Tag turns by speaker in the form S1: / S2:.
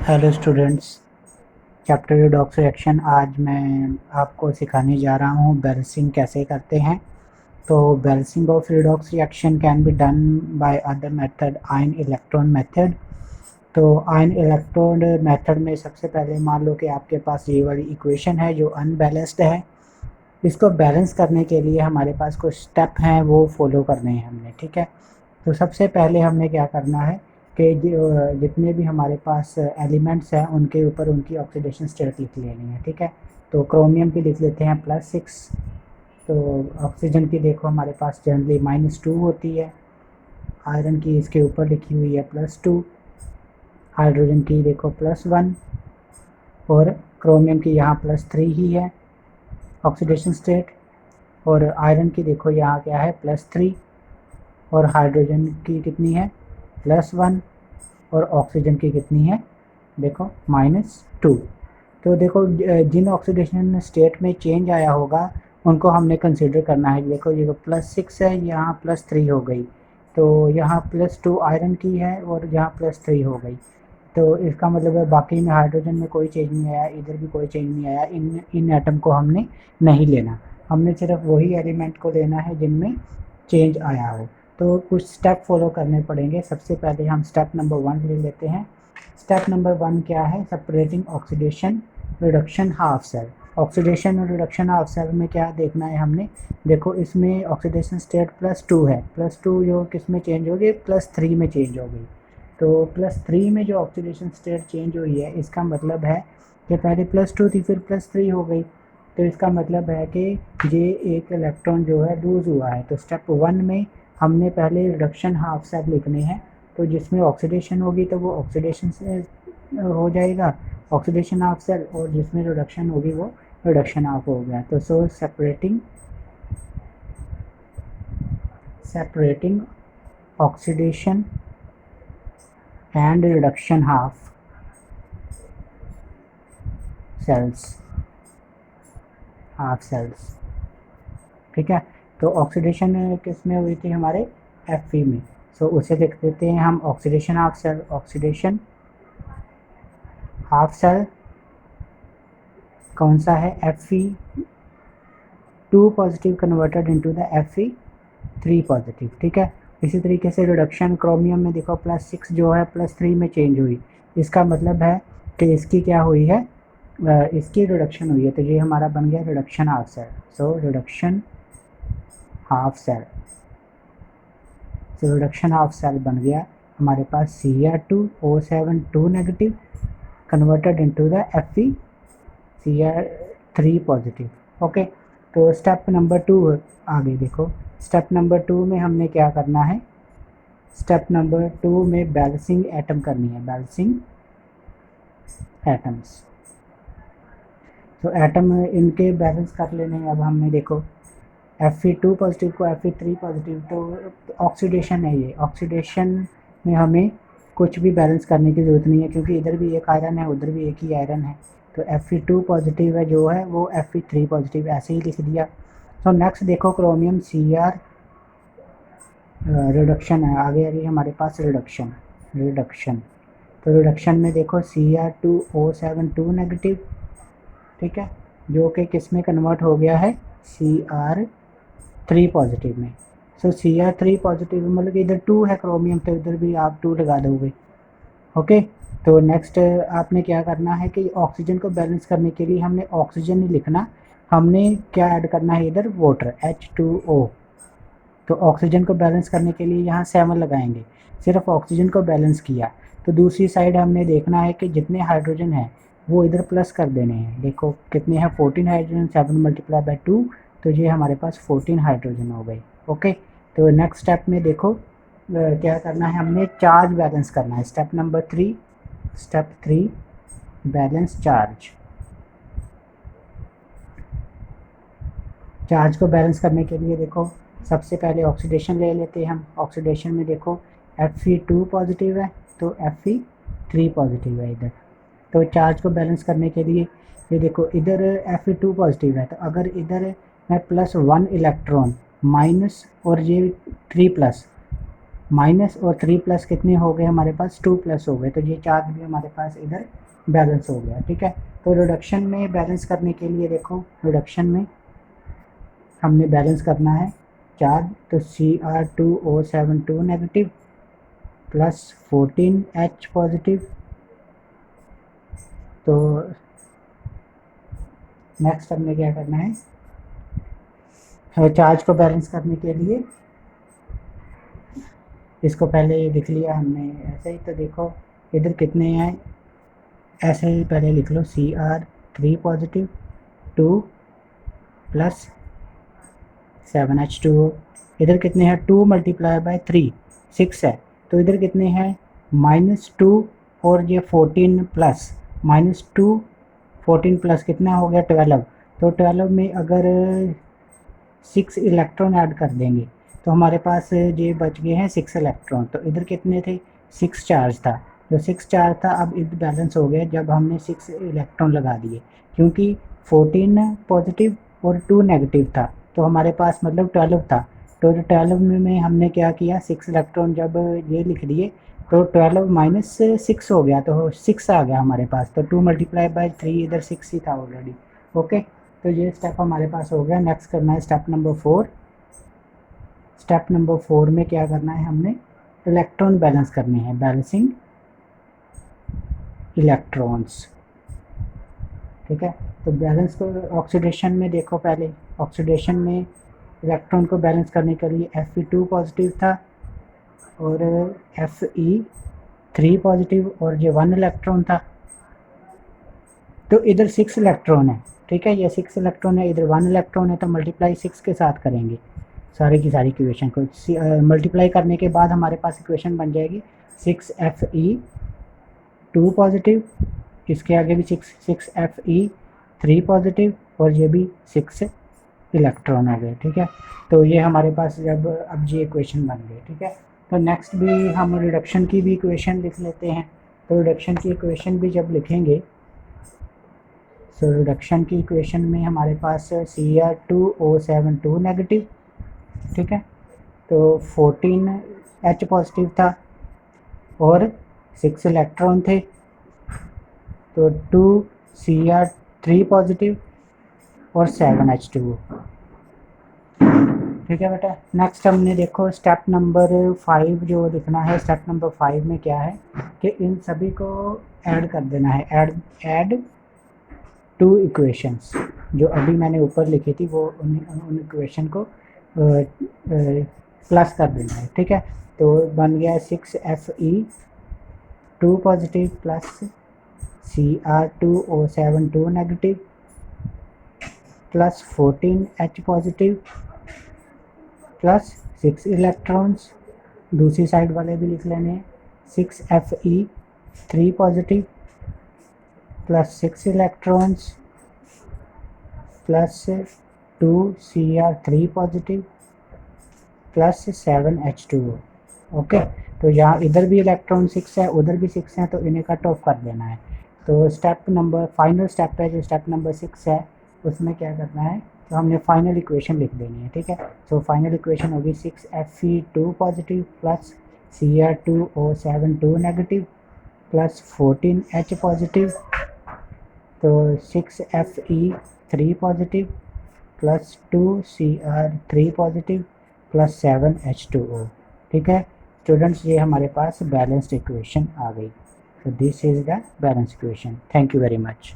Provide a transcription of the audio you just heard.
S1: Hello students. Chapter redox reaction आज मैं आपको सिखाने जा रहा हूँ बैलेंसिंग कैसे करते हैं। तो balancing of redox reaction can be done by other method ion electron method. तो आयन इलेक्ट्रॉन मेथड में सबसे पहले मान लो कि आपके पास ये वाली इक्वेशन है जो अनबैलेंस्ड है। इसको बैलेंस करने के लिए हमारे पास कुछ स्टेप हैं वो फॉलो करने हैं हमने, ठीक है। तो सबसे पहले हमने क्या करना है कि जितने भी हमारे पास एलिमेंट्स हैं उनके ऊपर उनकी ऑक्सीडेशन स्टेट लिख लेनी है, ठीक है। तो क्रोमियम की लिख लेते हैं +6। तो ऑक्सीजन की देखो हमारे पास जनरली -2 होती है। आयरन की इसके ऊपर लिखी हुई है +2। हाइड्रोजन की देखो +1 और क्रोमियम की यहाँ +3 ही है ऑक्सीडेशन स्टेट। और आयरन की देखो यहाँ क्या है +3 और हाइड्रोजन की कितनी है +1 और ऑक्सीजन की कितनी है देखो -2। तो देखो जिन ऑक्सीडेशन स्टेट में चेंज आया होगा उनको हमने कंसिडर करना है। देखो ये +6 है, यहाँ +3 हो गई, तो यहाँ +2 आयरन की है और यहाँ +3 हो गई। तो इसका मतलब है बाकी में हाइड्रोजन में कोई चेंज नहीं आया, इधर भी कोई चेंज नहीं आया। इन एटम को हमने नहीं लेना, हमने सिर्फ वही एलिमेंट को लेना है जिनमें चेंज आया हो। तो कुछ स्टेप फॉलो करने पड़ेंगे। सबसे पहले हम स्टेप नंबर 1 ले लेते हैं। स्टेप नंबर 1 क्या है? Separating oxidation reduction half cell. Oxidation और रिडक्शन हाफ सेल में क्या देखना है हमने? देखो इसमें ऑक्सीडेशन स्टेट +2 है, +2 जो किस में चेंज हो गई +3 में चेंज हो गई। तो +3 में जो ऑक्सीडेशन स्टेट चेंज हुई है इसका मतलब है कि पहले +2 थी फिर +3 हो गई। तो इसका मतलब है कि ये एक इलेक्ट्रॉन जो है लूज़ हुआ है। तो स्टेप 1 में हमने पहले रिडक्शन हाफ सेल लिखने हैं। तो जिसमें ऑक्सीडेशन होगी तो वो ऑक्सीडेशन से हो जाएगा ऑक्सीडेशन हाफ सेल, और जिसमें रिडक्शन होगी वो रिडक्शन हाफ हो गया। तो so separating oxidation and reduction half cells, ठीक है। तो ऑक्सीडेशन किस में हुई थी? हमारे Fe में। सो उसे लिख देते हैं हम oxidation half cell. Oxidation half cell कौन सा है? Fe2 positive converted into the Fe3 positive, ठीक है। इसी तरीके से रिडक्शन क्रोमियम में देखो +6 जो है +3 में चेंज हुई। इसका मतलब है कि इसकी क्या हुई है? इसकी रिडक्शन हुई है। तो ये हमारा बन गया reduction half cell. So reduction half cell, तो रिडक्शन हाफ सेल बन गया हमारे पास Cr2O7 2 negative converted into the Cr3 positive. Okay, तो स्टेप नंबर 2 आगे देखो। स्टेप नंबर 2 में हमने क्या करना है? स्टेप नंबर 2 में बैलेंसिंग एटम करनी है, बैलेंसिंग एटम्स। तो एटम इनके बैलेंस कर लेने हैं। अब हमने देखो Fe2 पॉजिटिव को Fe3 पॉजिटिव, तो ऑक्सीडेशन है ये। ऑक्सीडेशन में हमें कुछ भी बैलेंस करने की ज़रूरत नहीं है क्योंकि इधर भी एक आयरन है उधर भी एक ही आयरन है। तो Fe2 पॉजिटिव है जो है वो Fe3 पॉजिटिव ऐसे ही लिख दिया। तो नेक्स्ट देखो क्रोमियम Cr रिडक्शन है, आगे आ गई हमारे पास रिडक्शन। तो रिडक्शन में देखो Cr2O7 2 नेगेटिव, ठीक है, जो कि किस में कन्वर्ट हो गया है? Cr3 पॉजिटिव में। सो Cr3 पॉजिटिव मतलब कि इधर 2 है क्रोमियम, तो इधर भी आप 2 लगा दोगे। ओके, तो नेक्स्ट आपने क्या करना है कि ऑक्सीजन को बैलेंस करने के लिए हमने ऑक्सीजन नहीं लिखना, हमने क्या ऐड करना है इधर? Water, H2O। तो ऑक्सीजन को बैलेंस करने के लिए यहाँ 7 लगाएंगे, सिर्फ ऑक्सीजन को बैलेंस किया। तो दूसरी साइड हमने देखना है कि जितने हाइड्रोजन हैं वो इधर प्लस कर देने हैं। देखो कितने हैं? 14 हाइड्रोजन, 7 × 2, तो ये हमारे पास 14 हाइड्रोजन हो गई। ओके, तो नेक्स्ट स्टेप में देखो क्या करना है? हमने चार्ज बैलेंस करना है। स्टेप नंबर 3 बैलेंस चार्ज को बैलेंस करने के लिए देखो सबसे पहले ऑक्सीडेशन ले लेते हैं हम। ऑक्सीडेशन में देखो Fe2 पॉजिटिव है तो Fe3 पॉजिटिव है इधर। तो चार्ज को बैलेंस करने के लिए ये देखो इधर Fe2 पॉजिटिव है, तो अगर इधर मैं +1 इलेक्ट्रॉन माइनस और ये 3 प्लस, माइनस और 3 प्लस कितने हो गए हमारे पास, 2 प्लस हो गए, तो ये चार्ज भी हमारे पास इधर बैलेंस हो गया। ठीक है, तो रिडक्शन में बैलेंस करने के लिए देखो, रिडक्शन में हमने बैलेंस करना है चार्ज, तो Cr2O7 negative plus 14H positive. तो नेक्स्ट हमने क्या करना है, चार्ज को बैलेंस करने के लिए इसको पहले लिख लिया हमने ऐसे ही, तो देखो इधर कितने हैं, ऐसे ही पहले लिख लो Cr3 पॉजिटिव 2 प्लस 7H2O। इधर कितने हैं, 2 मल्टीप्लाई बाय 3 6 है, तो इधर कितने हैं -2 और ये 14 प्लस -2 14 प्लस कितना हो गया 12। तो 12 में अगर 6 इलेक्ट्रॉन ऐड कर देंगे तो हमारे पास ये बच गए हैं 6 इलेक्ट्रॉन। तो इधर कितने थे, 6 चार्ज था, जो 6 चार्ज था अब इधर बैलेंस हो गया जब हमने 6 इलेक्ट्रॉन लगा दिए, क्योंकि 14 पॉजिटिव और 2 नेगेटिव था, तो हमारे पास मतलब 12 था। तो 12 में हमने क्या किया, 6 इलेक्ट्रॉन जब ये लिख दिए तो 12 माइनस 6 हो गया, तो 6 आ गया हमारे पास, तो 2 मल्टीप्लाई बाय 3 इधर 6 ही था ऑलरेडी। ओके, तो ये स्टेप हमारे पास हो गया। नेक्स्ट करना है स्टेप नंबर 4। स्टेप नंबर 4 में क्या करना है, हमने इलेक्ट्रॉन बैलेंस करने हैं, बैलेंसिंग इलेक्ट्रॉन्स। ठीक है, तो बैलेंस को ऑक्सीडेशन में देखो, पहले ऑक्सीडेशन में इलेक्ट्रॉन को बैलेंस करने के लिए Fe2 पॉजिटिव था और Fe3 पॉजिटिव और ये 1 इलेक्ट्रॉन था, तो इधर 6 इलेक्ट्रॉन है। ठीक है, ये 6 इलेक्ट्रॉन है, इधर 1 इलेक्ट्रॉन है, तो मल्टीप्लाई 6 के साथ करेंगे सारी की सारी इक्वेशन को। मल्टीप्लाई करने के बाद हमारे पास इक्वेशन बन जाएगी 6Fe2 पॉजिटिव, इसके आगे भी 6Fe3 पॉजिटिव और ये भी 6 इलेक्ट्रॉन हो गए। ठीक है, तो ये हमारे पास जब अब ये इक्वेशन बन गए। ठीक है, तो नेक्स्ट भी हम रिडक्शन की भी इक्वेशन लिख लेते हैं। तो रिडक्शन की इक्वेशन भी जब लिखेंगे, तो रिडक्शन की इक्वेशन में हमारे पास Cr2O7 नेगेटिव, ठीक है, तो 14H पॉजिटिव था और 6 इलेक्ट्रॉन थे, तो 2Cr3 पॉजिटिव और 7H2O। ठीक है बेटा, नेक्स्ट हमने देखो स्टेप नंबर 5 जो लिखना है। स्टेप नंबर 5 में क्या है कि इन सभी को ऐड कर देना है, ऐड 2 इक्वेशंस जो अभी मैंने ऊपर लिखी थी, वो उन इक्वेशन को प्लस कर देना है। ठीक है, तो बन गया 6Fe2 positive plus Cr2O7 negative plus 14H positive plus 6 electrons, दूसरी साइड वाले भी लिख लेने हैं, 6Fe3 positive plus 6 electrons plus 2Cr3 positive plus 7H2O। Okay, तो यहाँ इधर भी इलेक्ट्रॉन 6 है, उधर भी 6 है, तो इन्हें कट ऑफ कर देना है। तो स्टेप नंबर फाइनल स्टेप है जो स्टेप नंबर 6 है, उसमें क्या करना है, तो हमने फाइनल इक्वेशन लिख देनी है। ठीक है, तो फाइनल इक्वेशन होगी 6Fe2 positive plus Cr2O7 negative plus 14H positive, तो 6Fe3 positive plus 2Cr3 positive plus 7H2O। ठीक है स्टूडेंट्स, ये हमारे पास बैलेंस्ड इक्वेशन आ गई। So this is the balance equation. Thank you very much.